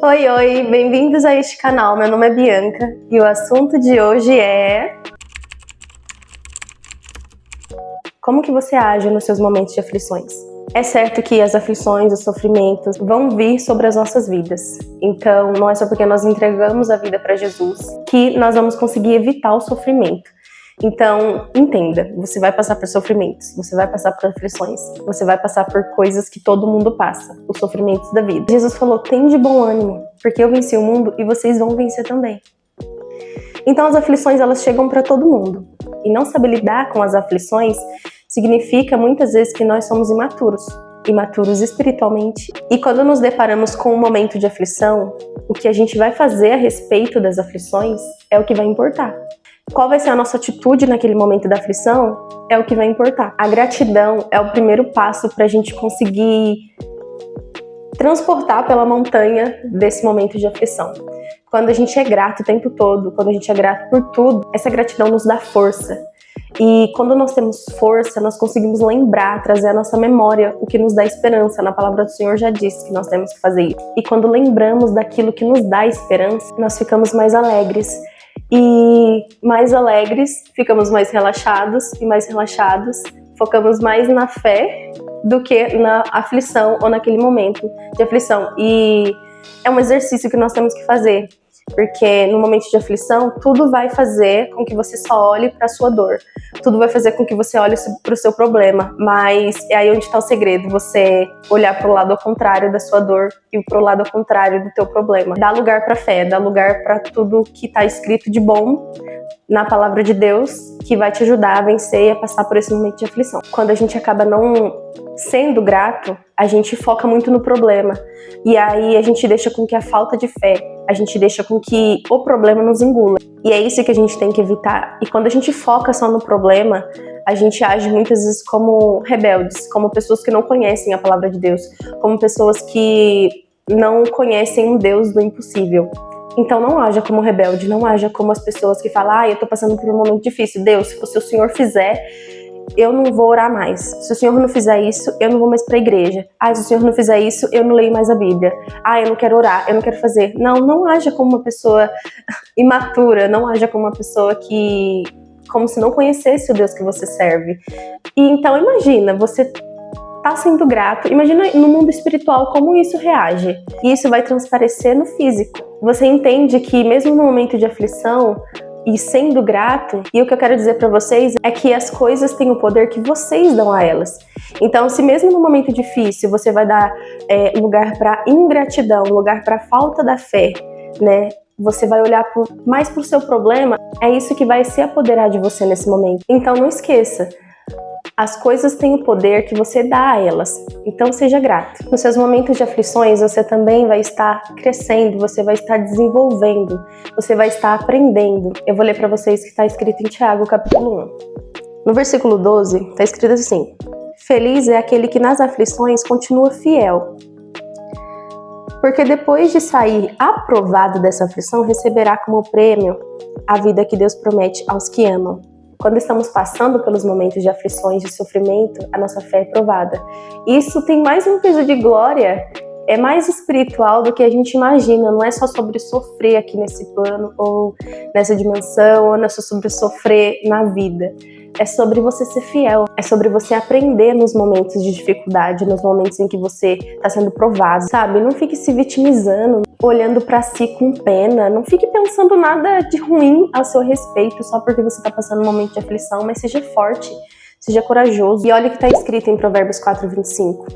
Oi, oi, bem-vindos a este canal. Meu nome é Bianca e o assunto de hoje é como que você age nos seus momentos de aflições. É certo que as aflições, os sofrimentos vão vir sobre as nossas vidas. Então, não é só porque nós entregamos a vida para Jesus que nós vamos conseguir evitar o sofrimento. Então, entenda, você vai passar por sofrimentos, você vai passar por aflições, você vai passar por coisas que todo mundo passa, os sofrimentos da vida. Jesus falou, tem de bom ânimo, porque eu venci o mundo e vocês vão vencer também. Então, as aflições, elas chegam para todo mundo. E não saber lidar com as aflições significa muitas vezes que nós somos imaturos espiritualmente. E quando nos deparamos com um momento de aflição, o que a gente vai fazer a respeito das aflições é o que vai importar. Qual vai ser a nossa atitude naquele momento da aflição é o que vai importar. A gratidão é o primeiro passo para a gente conseguir transportar pela montanha desse momento de aflição. Quando a gente é grato o tempo todo, quando a gente é grato por tudo, essa gratidão nos dá força. E quando nós temos força, nós conseguimos lembrar, trazer à nossa memória o que nos dá esperança. Na palavra do Senhor já disse que nós temos que fazer isso. E quando lembramos daquilo que nos dá esperança, nós ficamos mais alegres. E mais alegres, ficamos mais relaxados, e mais relaxados, focamos mais na fé do que na aflição ou naquele momento de aflição. E é um exercício que nós temos que fazer, porque no momento de aflição, tudo vai fazer com que você só olhe para a sua dor, tudo vai fazer com que você olhe para o seu problema, mas é aí onde está o segredo, você olhar para o lado ao contrário da sua dor e para o lado ao contrário do teu problema. Dá lugar para a fé, dá lugar para tudo que está escrito de bom na palavra de Deus, que vai te ajudar a vencer e a passar por esse momento de aflição. Quando a gente acaba não sendo grato, a gente foca muito no problema. E aí a gente deixa com que a falta de fé, a gente deixa com que o problema nos engula. E é isso que a gente tem que evitar. E quando a gente foca só no problema, a gente age muitas vezes como rebeldes, como pessoas que não conhecem a palavra de Deus, como pessoas que não conhecem um Deus do impossível. Então não haja como rebelde, não haja como as pessoas que falam, eu tô passando por um momento difícil. Deus, se o Senhor fizer, eu não vou orar mais. Se o Senhor não fizer isso, eu não vou mais pra igreja. Se o Senhor não fizer isso, eu não leio mais a Bíblia. Eu não quero orar, eu não quero fazer. Não haja como uma pessoa imatura, não haja como uma pessoa como se não conhecesse o Deus que você serve. E então imagina, você tá sendo grato, imagina no mundo espiritual como isso reage. E isso vai transparecer no físico. Você entende que mesmo no momento de aflição, e sendo grato, e o que eu quero dizer para vocês é que as coisas têm o poder que vocês dão a elas. Então, se mesmo no momento difícil você vai dar lugar para ingratidão, lugar para falta da fé, né? Você vai olhar mais para o seu problema, é isso que vai se apoderar de você nesse momento. Então, não esqueça. As coisas têm o poder que você dá a elas, então seja grato. Nos seus momentos de aflições, você também vai estar crescendo, você vai estar desenvolvendo, você vai estar aprendendo. Eu vou ler para vocês que está escrito em Tiago, capítulo 1. No versículo 12, está escrito assim: Feliz é aquele que nas aflições continua fiel, porque depois de sair aprovado dessa aflição, receberá como prêmio a vida que Deus promete aos que amam. Quando estamos passando pelos momentos de aflições, de sofrimento, a nossa fé é provada. Isso tem mais um peso de glória, é mais espiritual do que a gente imagina. Não é só sobre sofrer aqui nesse plano, ou nessa dimensão, ou não é só sobre sofrer na vida. É sobre você ser fiel, é sobre você aprender nos momentos de dificuldade, nos momentos em que você está sendo provado, sabe? Não fique se vitimizando, olhando para si com pena, não fique pensando nada de ruim a seu respeito só porque você está passando um momento de aflição, mas seja forte, seja corajoso. E olha o que está escrito em Provérbios 4:25.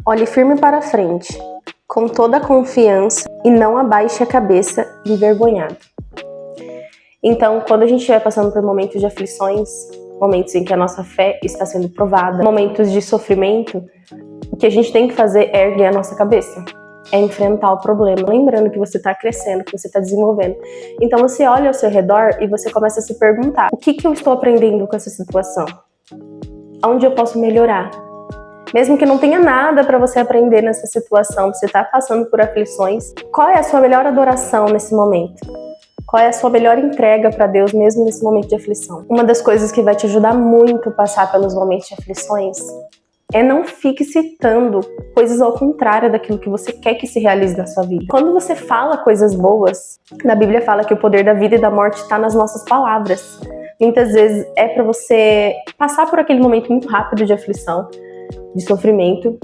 Olhe firme para a frente, com toda a confiança, e não abaixe a cabeça envergonhado. Então, quando a gente estiver passando por momentos de aflições, momentos em que a nossa fé está sendo provada, momentos de sofrimento, o que a gente tem que fazer é erguer a nossa cabeça, é enfrentar o problema, lembrando que você está crescendo, que você está desenvolvendo. Então você olha ao seu redor e você começa a se perguntar, o que eu estou aprendendo com essa situação? Onde eu posso melhorar? Mesmo que não tenha nada para você aprender nessa situação, você está passando por aflições, qual é a sua melhor adoração nesse momento? Qual é a sua melhor entrega para Deus mesmo nesse momento de aflição? Uma das coisas que vai te ajudar muito a passar pelos momentos de aflições não fique citando coisas ao contrário daquilo que você quer que se realize na sua vida. Quando você fala coisas boas, na Bíblia fala que o poder da vida e da morte está nas nossas palavras. Muitas vezes é para você passar por aquele momento muito rápido de aflição, de sofrimento,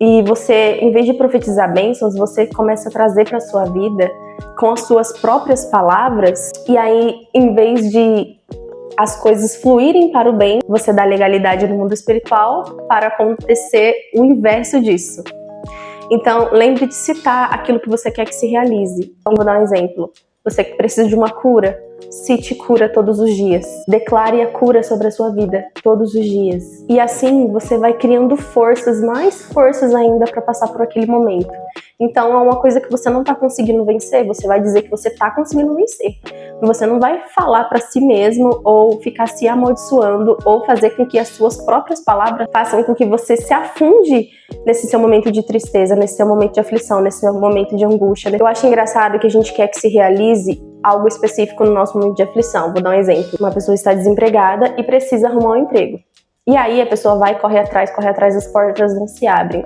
e você, em vez de profetizar bênçãos, você começa a trazer para a sua vida com as suas próprias palavras, e aí, em vez de as coisas fluírem para o bem, você dá legalidade no mundo espiritual para acontecer o inverso disso. Então, lembre de citar aquilo que você quer que se realize. Então, vou dar um exemplo. Você que precisa de uma cura, cite cura todos os dias. Declare a cura sobre a sua vida todos os dias. E assim você vai criando forças, mais forças ainda para passar por aquele momento. Então é uma coisa que você não está conseguindo vencer, você vai dizer que você está conseguindo vencer. Você não vai falar para si mesmo ou ficar se amaldiçoando ou fazer com que as suas próprias palavras façam com que você se afunde nesse seu momento de tristeza, nesse seu momento de aflição, nesse seu momento de angústia. Eu acho engraçado que a gente quer que se realize algo específico no nosso momento de aflição. Vou dar um exemplo. Uma pessoa está desempregada e precisa arrumar um emprego. E aí a pessoa vai, corre atrás, as portas não se abrem.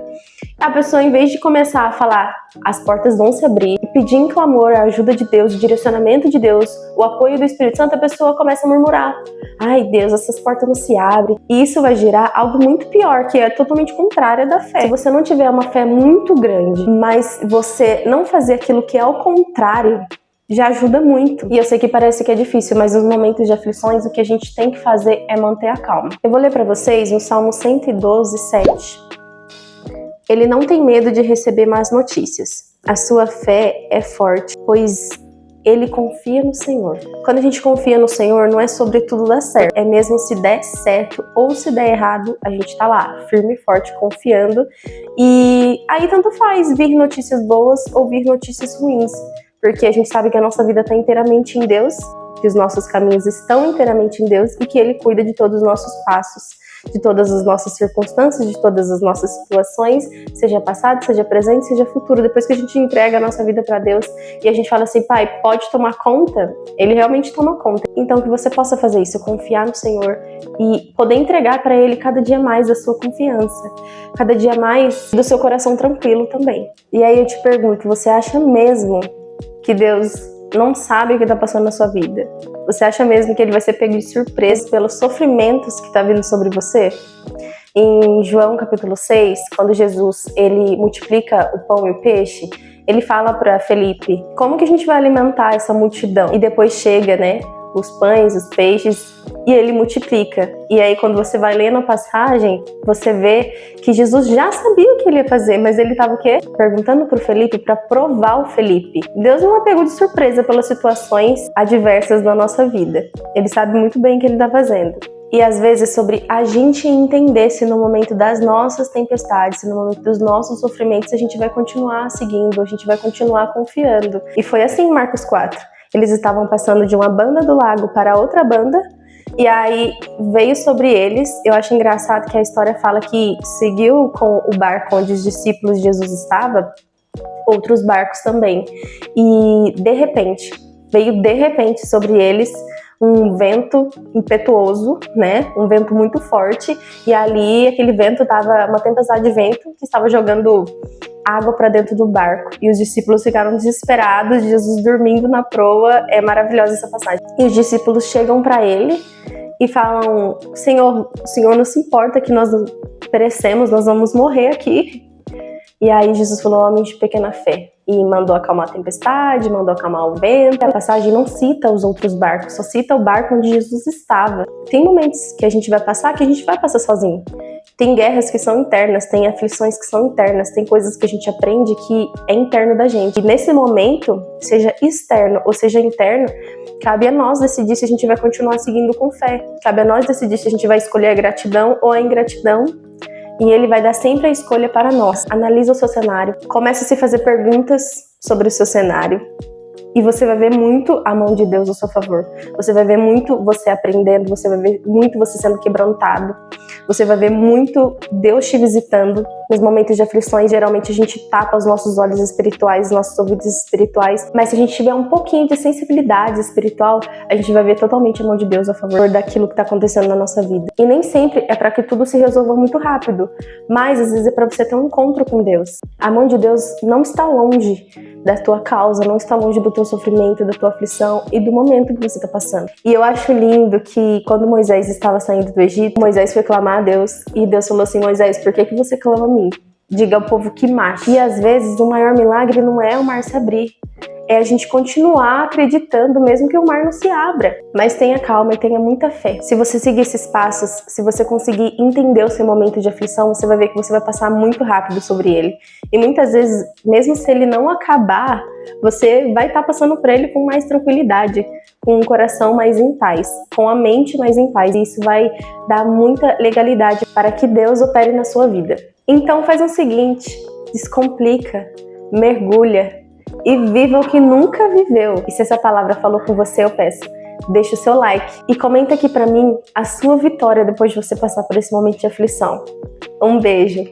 A pessoa, em vez de começar a falar, as portas vão se abrir, e pedir em clamor a ajuda de Deus, o direcionamento de Deus, o apoio do Espírito Santo, a pessoa começa a murmurar. Ai Deus, essas portas não se abrem. E isso vai gerar algo muito pior, que é totalmente contrário da fé. Se você não tiver uma fé muito grande, mas você não fazer aquilo que é ao contrário, já ajuda muito. E eu sei que parece que é difícil, mas nos momentos de aflições o que a gente tem que fazer é manter a calma. Eu vou ler para vocês no Salmo 112, 7. Ele não tem medo de receber más notícias. A sua fé é forte, pois ele confia no Senhor. Quando a gente confia no Senhor, não é sobre tudo dar certo. É mesmo se der certo ou se der errado, a gente tá lá, firme e forte, confiando. E aí tanto faz vir notícias boas ou vir notícias ruins. Porque a gente sabe que a nossa vida está inteiramente em Deus, que os nossos caminhos estão inteiramente em Deus e que Ele cuida de todos os nossos passos, de todas as nossas circunstâncias, de todas as nossas situações, seja passado, seja presente, seja futuro. Depois que a gente entrega a nossa vida para Deus e a gente fala assim, Pai, pode tomar conta, Ele realmente toma conta. Então que você possa fazer isso, confiar no Senhor e poder entregar para Ele cada dia mais da sua confiança, cada dia mais do seu coração tranquilo também. E aí eu te pergunto, você acha mesmo que Deus não sabe o que está passando na sua vida? Você acha mesmo que Ele vai ser pego de surpresa pelos sofrimentos que está vindo sobre você? Em João capítulo 6, quando Jesus ele multiplica o pão e o peixe, ele fala para Felipe, como que a gente vai alimentar essa multidão? E depois chega, os pães, os peixes, e ele multiplica. E aí quando você vai lendo a passagem, você vê que Jesus já sabia o que ele ia fazer, mas ele estava o quê? Perguntando pro Felipe para provar o Felipe. Deus não é pego de surpresa pelas situações adversas da nossa vida. Ele sabe muito bem o que ele está fazendo. E às vezes sobre a gente entender se no momento das nossas tempestades, se no momento dos nossos sofrimentos, a gente vai continuar seguindo, a gente vai continuar confiando. E foi assim em Marcos 4. Eles estavam passando de uma banda do lago para outra banda, e aí veio sobre eles. Eu acho engraçado que a história fala que seguiu com o barco onde os discípulos de Jesus estavam, outros barcos também. E veio de repente sobre eles um vento impetuoso, um vento muito forte, e ali aquele vento estava uma tempestade de vento que estava jogando água para dentro do barco, e os discípulos ficaram desesperados, Jesus dormindo na proa. É maravilhosa essa passagem. E os discípulos chegam para ele e falam, Senhor, o Senhor não se importa que nós perecemos, nós vamos morrer aqui. E aí Jesus falou, homem de pequena fé, e mandou acalmar a tempestade, mandou acalmar o vento. A passagem não cita os outros barcos, só cita o barco onde Jesus estava. Tem momentos que a gente vai passar sozinho. Tem guerras que são internas, tem aflições que são internas, tem coisas que a gente aprende que é interno da gente. E nesse momento, seja externo ou seja interno, cabe a nós decidir se a gente vai continuar seguindo com fé. Cabe a nós decidir se a gente vai escolher a gratidão ou a ingratidão. E Ele vai dar sempre a escolha para nós. Analisa o seu cenário, comece a se fazer perguntas sobre o seu cenário E você vai ver muito a mão de Deus a seu favor. Você vai ver muito você aprendendo, você vai ver muito você sendo quebrantado. Você vai ver muito Deus te visitando. Nos momentos de aflições, geralmente a gente tapa os nossos olhos espirituais, nossos ouvidos espirituais. Mas se a gente tiver um pouquinho de sensibilidade espiritual, a gente vai ver totalmente a mão de Deus a favor daquilo que está acontecendo na nossa vida. E nem sempre é para que tudo se resolva muito rápido, mas às vezes é para você ter um encontro com Deus. A mão de Deus não está longe da tua causa, não está longe do teu sofrimento, da tua aflição e do momento que você está passando. E eu acho lindo que quando Moisés estava saindo do Egito, Moisés foi clamar a Deus e Deus falou assim: Moisés, por que você clama a mim? Diga ao povo que marche. E às vezes o maior milagre não é o mar se abrir, é a gente continuar acreditando mesmo que o mar não se abra. Mas tenha calma e tenha muita fé. Se você seguir esses passos, se você conseguir entender o seu momento de aflição, você vai ver que você vai passar muito rápido sobre ele. E muitas vezes, mesmo se ele não acabar, você vai estar passando por ele com mais tranquilidade, com um coração mais em paz, com a mente mais em paz. E isso vai dar muita legalidade para que Deus opere na sua vida. Então faz o seguinte, descomplica, mergulha, e viva o que nunca viveu. E se essa palavra falou com você, eu peço, deixa o seu like e comenta aqui pra mim a sua vitória depois de você passar por esse momento de aflição. Um beijo!